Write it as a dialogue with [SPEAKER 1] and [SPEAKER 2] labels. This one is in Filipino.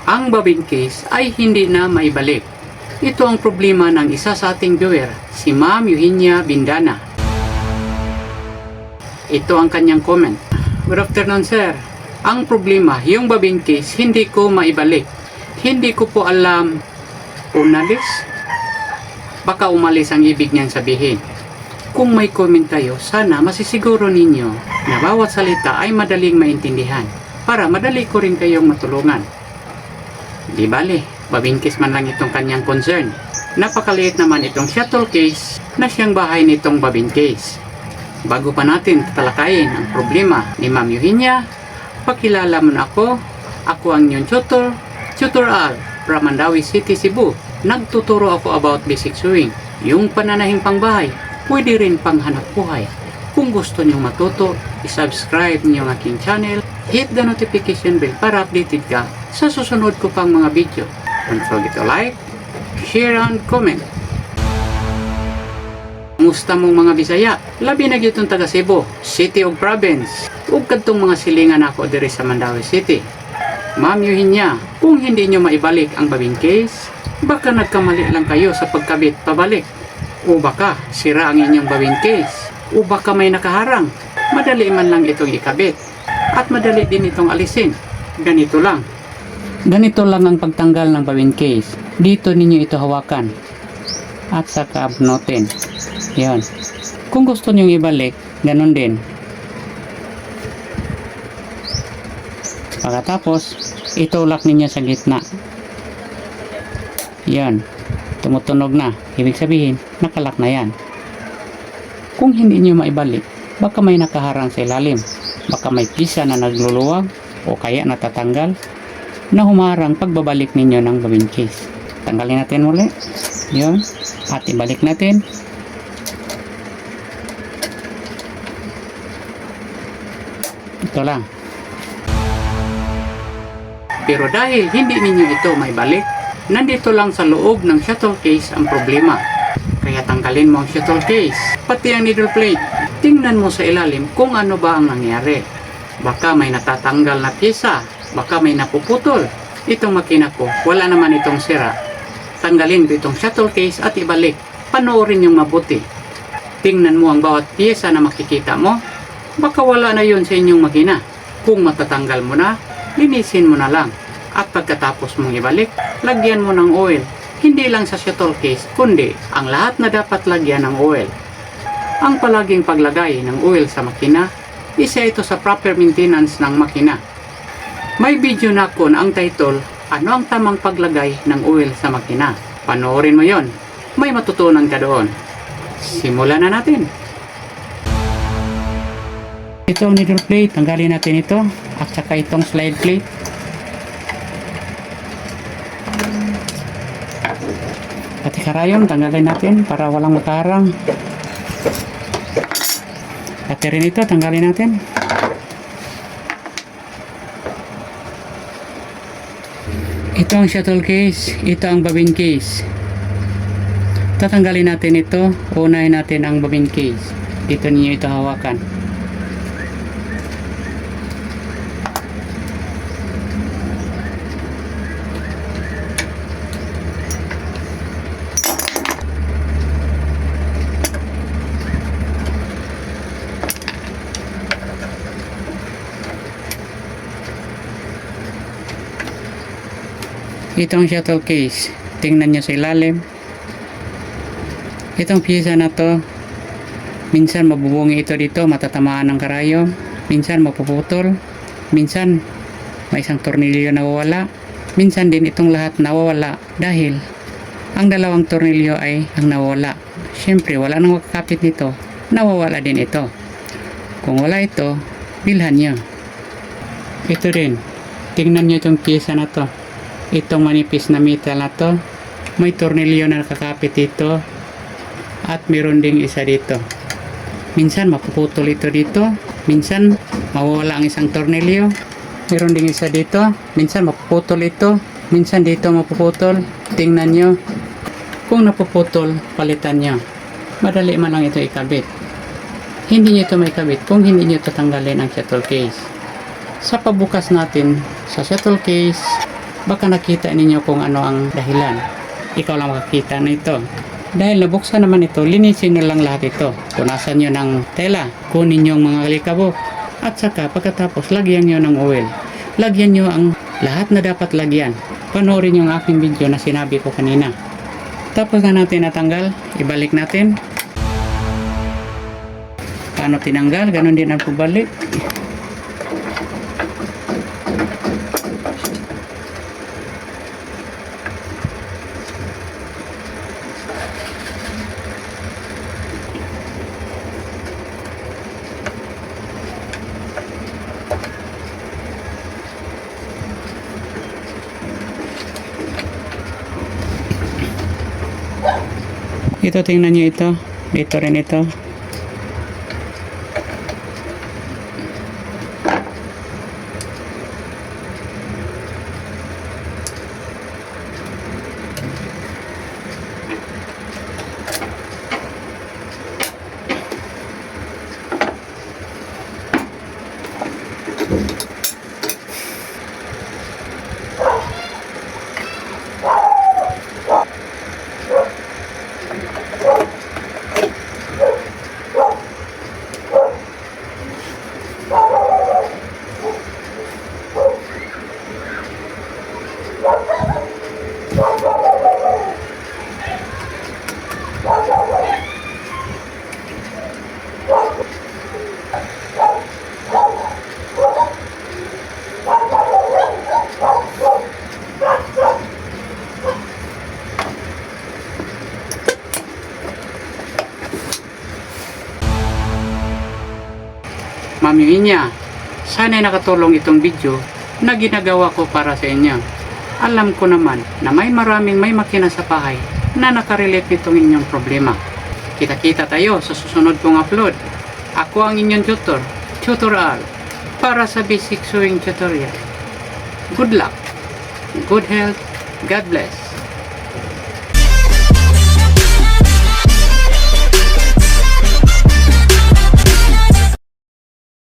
[SPEAKER 1] ang bobbin case ay hindi na maibalik. Ito ang problema ng isa sa ating viewer, si Ma'am Eugenia Bindana. Ito ang kanyang comment. Good afternoon, sir. Ang problema, yung bobbin case, hindi ko maibalik. Hindi ko po alam, umalis? Baka umalis ang ibig niyang sabihin. Kung may comment kayo, sana masisiguro ninyo na bawat salita ay madaling maintindihan para madali ko rin kayong matulungan. Di bale, bobbin case man lang itong kanyang concern. Napakaliit naman itong shuttle case na siyang bahay nitong bobbin case. Bago pa natin tatalakayin ang problema ni Ma'am Eugenia, pakilala mo na ako. Ako ang inyong Tutor Al, from Mandawi City, Cebu. Nagtuturo ako about basic sewing. Yung pananahing pangbahay, pwede rin pang hanap buhay. Kung gusto nyo matuto, isubscribe nyo ang aking channel, hit the notification bell para updated ka sa susunod ko pang mga video. Don't forget to like, share, and comment. Musta mong mga Bisaya? Labi na gyud taga Cebu, City of Province. Ug kadtong mga silingan ako diri sa Mandawi City. Ma'am Eugenia, kung hindi nyo maibalik ang bobbin case, baka nagkamali lang kayo sa pagkabit pabalik. O baka sira ang inyong bobbin case. O baka may nakaharang. Madali man lang itong ikabit. At madali din itong alisin. Ganito lang. Ganito lang ang pagtanggal ng bobbin case. Dito ninyo ito hawakan. At saka abnutin. Yan. Kung gusto nyo ibalik, ganun din. Pagkatapos, itulak ninyo sa gitna. Yan. Tumutunog na. Ibig sabihin, nakalak na yan. Kung hindi nyo maibalik, baka may nakaharang sa ilalim. Baka may pisa na nagluluwag o kaya natatanggal na humarang pagbabalik ninyo ng bobbin case. Tanggalin natin ulit. Yan. At ibalik natin. Ito lang. Pero dahil hindi ninyo ito may balik, nandito lang sa loob ng shuttle case ang problema. Kaya tanggalin mo ang shuttle case, pati ang needle plate. Tingnan mo sa ilalim kung ano ba ang nangyari. Baka may natatanggal na pyesa, baka may napuputol. Itong makina ko, wala naman itong sira. Tanggalin ko itong shuttle case at ibalik. Panoorin yung mabuti. Tingnan mo ang bawat pyesa na makikita mo. Baka wala na yun sa inyong makina. Kung matatanggal mo na, linisin mo na lang. At pagkatapos mong ibalik, lagyan mo ng oil. Hindi lang sa shuttle case, kundi ang lahat na dapat lagyan ng oil. Ang palaging paglagay ng oil sa makina, isa ito sa proper maintenance ng makina. May video na ako na ang title, Ano ang tamang paglagay ng oil sa makina? Panoorin mo yon. May matutunan ka doon. Simulan na natin. Ito ang needle plate, tanggalin natin ito at saka itong slide plate. Pati karayom, tanggalin natin para walang makaharang. Pati rin ito, tanggalin natin. Ito ang shuttle case, ito ang bobbin case. Tatanggalin natin ito, unahin natin ang bobbin case. Dito niyo ito hawakan. Itong shuttle case, tingnan nyo sa ilalim. Itong pyesa na to, minsan mabubungi ito dito, matatamaan ng karayom, minsan mapuputol, minsan may isang tornilyo nawawala, minsan din itong lahat nawawala dahil ang dalawang tornilyo ay ang nawawala. Siyempre wala nang makakapit nito, nawawala din ito. Kung wala ito, bilhan nyo. Ito din, tingnan nyo itong pyesa na to. Itong manipis na metal na to, may tornilyo na nakakapit dito at meron ding isa dito. Minsan mapuputol ito dito, minsan mawawala ang isang tornilyo, meron ding isa dito, minsan mapuputol ito, minsan dito mapuputol. Tingnan nyo, kung napuputol, palitan nyo. Madali man lang ito ikabit. Hindi nyo ito may kabit kung hindi nyo tatanggalin ang shuttle case. Sa pagbukas natin sa shuttle case, Baka nakita ninyo kung ano ang dahilan. Ikaw lang makakita na ito. Dahil nabuksan naman ito, linisin nyo lang lahat ito. Punasan nyo ng tela, kunin nyo ang mga alikabok, at saka pagkatapos lagyan nyo ng oil. Lagyan nyo ang lahat na dapat lagyan. Panoorin yung aking video na sinabi ko kanina. Tapos na natin natanggal, ibalik natin. Paano tinanggal? Ganon din ang pagbalik. Ito, tingnan nyo ito. Dito rin ito. Mamiminya, sana'y nakatulong itong video na ginagawa ko para sa inyo. Alam ko naman na may makina sa bahay na nakarelate itong inyong problema. Kita-kita tayo sa susunod kong upload. Ako ang inyong tutorial para sa basic sewing tutorial. Good luck, good health, God bless.